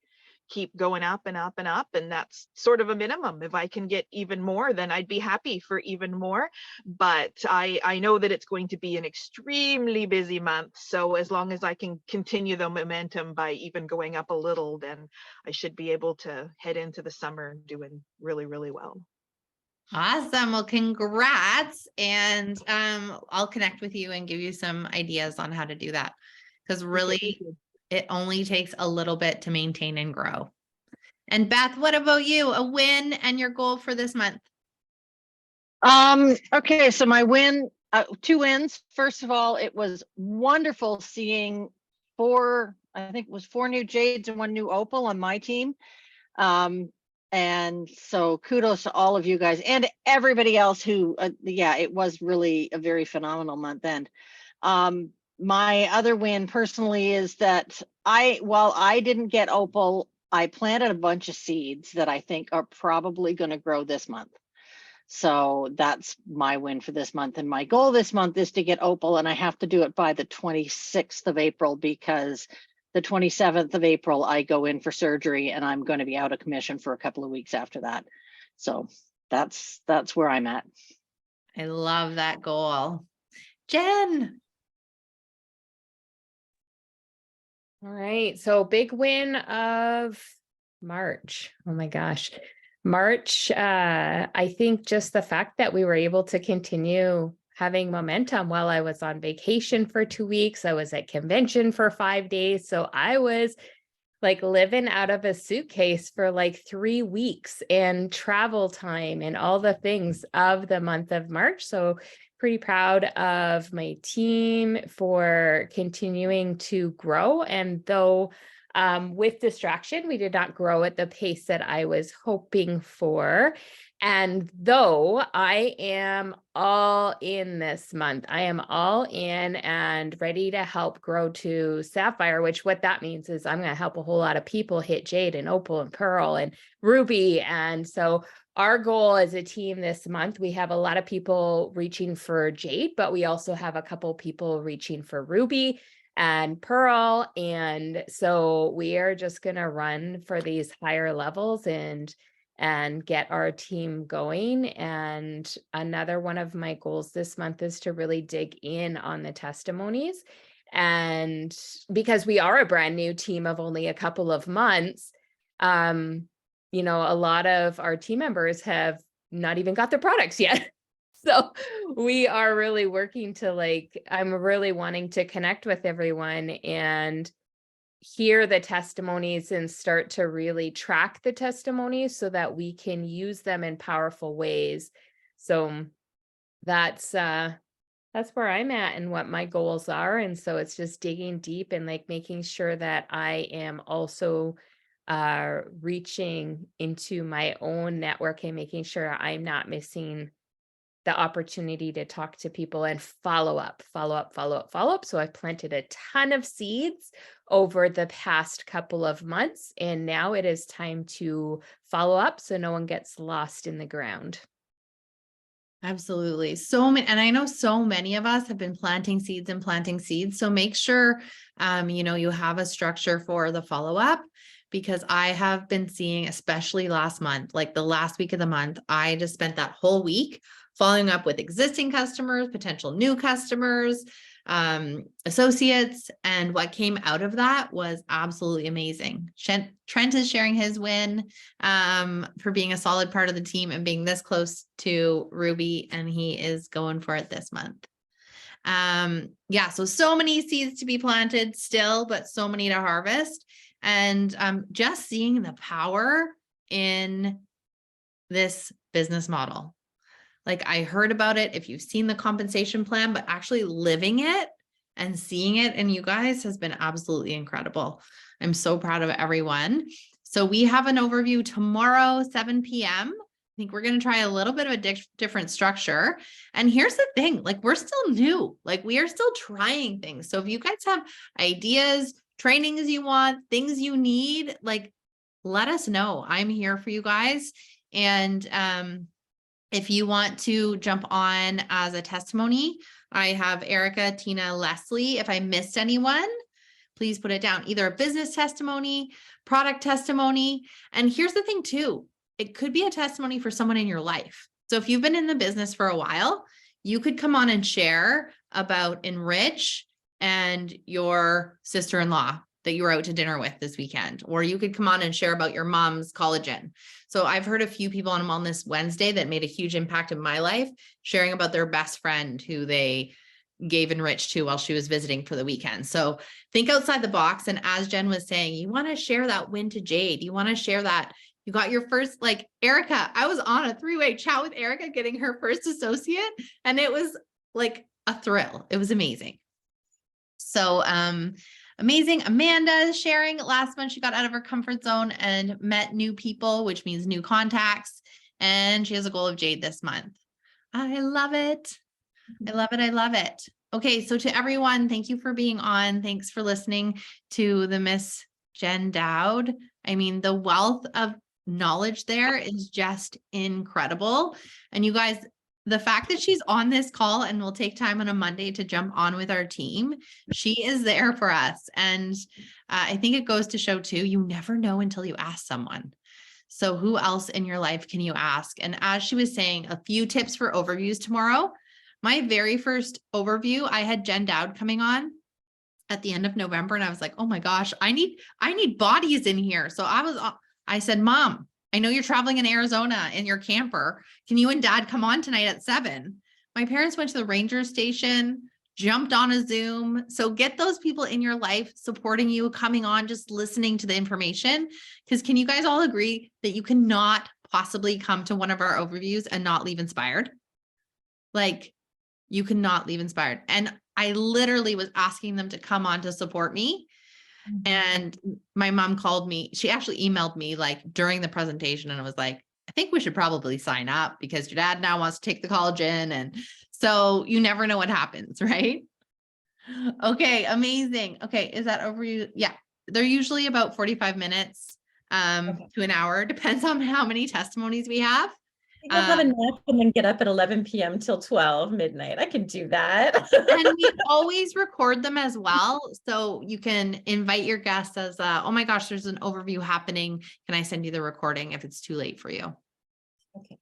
keep going up and up and up. And that's sort of a minimum. If I can get even more, then I'd be happy for even more. But I know that it's going to be an extremely busy month. So as long as I can continue the momentum by even going up a little, then I should be able to head into the summer doing really, really well. Awesome. Well, congrats. And I'll connect with you and give you some ideas on how to do that. Because really, it only takes a little bit to maintain and grow. And Beth, what about you? A win and your goal for this month? Okay, so my win, 2 wins. First of all, it was wonderful seeing 4 new Jades and 1 new Opal on my team. And so kudos to all of you guys and everybody else who, yeah, it was really a very phenomenal month end. My other win personally is that while I didn't get Opal, I planted a bunch of seeds that I think are probably going to grow this month. So that's my win for this month. And my goal this month is to get Opal, and I have to do it by the 26th of April because the 27th of April, I go in for surgery and I'm going to be out of commission for a couple of weeks after that. So that's where I'm at. I love that goal. Jen. All right. So big win of March. Oh my gosh. March, I think just the fact that we were able to continue having momentum while I was on vacation for 2 weeks. I was at convention for 5 days. So I was like living out of a suitcase for like 3 weeks and travel time and all the things of the month of March. So pretty proud of my team for continuing to grow. And though with distraction, we did not grow at the pace that I was hoping for. And though I am all in this month, I am all in and ready to help grow to Sapphire, which what that means is I'm going to help a whole lot of people hit Jade and Opal and Pearl and Ruby. And so our goal as a team this month, we have a lot of people reaching for Jade, but we also have a couple people reaching for Ruby and Pearl. And so we are just going to run for these higher levels and get our team going. And another one of my goals this month is to really dig in on the testimonies. And because we are a brand new team of only a couple of months, you know, a lot of our team members have not even got their products yet. So we are really working to I'm really wanting to connect with everyone and hear the testimonies and start to really track the testimonies so that we can use them in powerful ways. So that's where I'm at and what my goals are. And so it's just digging deep and making sure that I am also reaching into my own network and making sure I'm not missing the opportunity to talk to people and follow up. So I've planted a ton of seeds over the past couple of months, and now it is time to follow up so no one gets lost in the ground. Absolutely. So many, and I know so many of us have been planting seeds and planting seeds. So make sure, you have a structure for the follow-up, because I have been seeing, especially last month, like the last week of the month, I just spent that whole week following up with existing customers, potential new customers, associates. And what came out of that was absolutely amazing. Trent is sharing his win for being a solid part of the team and being this close to Ruby, and he is going for it this month. So many seeds to be planted still, but so many to harvest. And just seeing the power in this business model. Like, I heard about it, if you've seen the compensation plan, but actually living it and seeing it in you guys has been absolutely incredible. I'm so proud of everyone. So we have an overview tomorrow, 7 p.m. I think we're going to try a little bit of a different structure. And here's the thing, like, we're still new, like we are still trying things. So if you guys have ideas, trainings you want, things you need, like, let us know. I'm here for you guys. And if you want to jump on as a testimony, I have Erica, Tina, Leslie. If I missed anyone, please put it down, either a business testimony, product testimony. And here's the thing too, it could be a testimony for someone in your life. So if you've been in the business for a while, you could come on and share about Enrich and your sister-in-law that you were out to dinner with this weekend, or you could come on and share about your mom's collagen. So I've heard a few people on Wellness Wednesday that made a huge impact in my life, sharing about their best friend who they gave Enrich to while she was visiting for the weekend. So think outside the box. And as Jen was saying, you want to share that win to Jade. You want to share that you got your first, like Erica, I was on a 3-way chat with Erica getting her first associate, and it was like a thrill. It was amazing. So, amazing. Amanda is sharing last month. She got out of her comfort zone and met new people, which means new contacts. And she has a goal of Jade this month. I love it. I love it. I love it. Okay. So to everyone, thank you for being on. Thanks for listening to the Miss Jen Dowd. I mean, the wealth of knowledge there is just incredible. And you guys, the fact that she's on this call and will take time on a Monday to jump on with our team, she is there for us. And I think it goes to show too, you never know until you ask someone. So who else in your life can you ask? And as she was saying, a few tips for overviews tomorrow. My very first overview, I had Jen Dowd coming on at the end of November. And I was like, oh my gosh, I need bodies in here. So I said, Mom, I know you're traveling in Arizona in your camper. Can you and Dad come on tonight at 7? My parents went to the ranger station, jumped on a Zoom. So get those people in your life supporting you, coming on, just listening to the information. Because can you guys all agree that you cannot possibly come to one of our overviews and not leave inspired? Like, you cannot leave inspired. And I literally was asking them to come on to support me. And my mom called me. She actually emailed me like during the presentation, and I was like, I think we should probably sign up because your dad now wants to take the collagen. And so you never know what happens, right? Okay, amazing. Okay, is that over you? Yeah, they're usually about 45 minutes to an hour. Depends on how many testimonies we have. I'll have a nap and then get up at 11 p.m. till 12 midnight. I can do that. And we always record them as well. So you can invite your guests as, oh my gosh, there's an overview happening. Can I send you the recording if it's too late for you? Okay.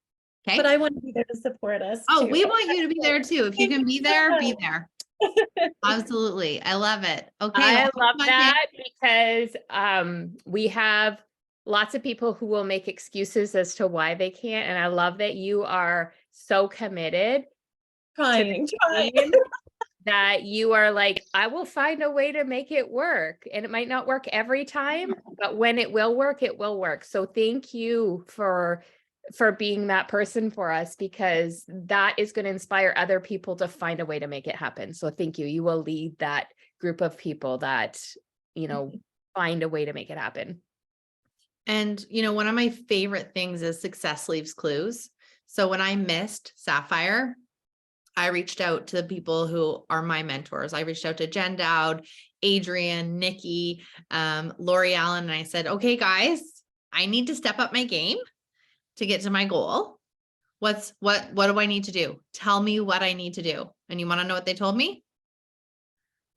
Okay. But I want to be there to support us. Oh, too. we want you to be there too. If you can be there, be there. Absolutely. I love it. Okay. I well, love that because we have lots of people who will make excuses as to why they can't. And I love that you are so committed Trying. that you are like, I will find a way to make it work. And it might not work every time, but when it will work, it will work. So thank you for being that person for us, because that is going to inspire other people to find a way to make it happen. So thank you. You will lead that group of people that, find a way to make it happen. And, one of my favorite things is success leaves clues. So when I missed Sapphire, I reached out to the people who are my mentors. I reached out to Jen Dowd, Adrian, Nikki, Lori Allen, and I said, okay, guys, I need to step up my game to get to my goal. what do I need to do? Tell me what I need to do. And you want to know what they told me?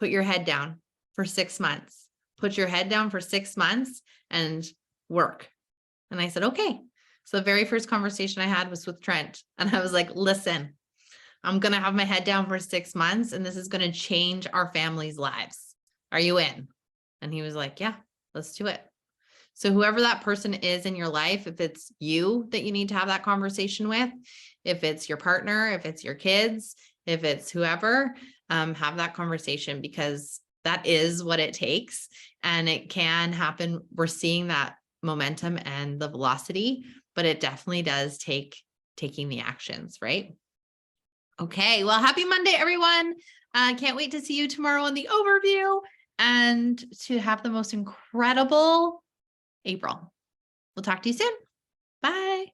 Put your head down for 6 months. Put your head down for 6 months and work. And I said, okay. So the very first conversation I had was with Trent. And I was like, listen, I'm going to have my head down for 6 months and this is going to change our family's lives. Are you in? And he was like, yeah, let's do it. So whoever that person is in your life, if it's you that you need to have that conversation with, if it's your partner, if it's your kids, if it's whoever, have that conversation, because that is what it takes and it can happen. We're seeing that momentum and the velocity, but it definitely does take taking the actions, right? Okay, well, happy Monday, everyone. Can't wait to see you tomorrow on the overview and to have the most incredible April. We'll talk to you soon. Bye.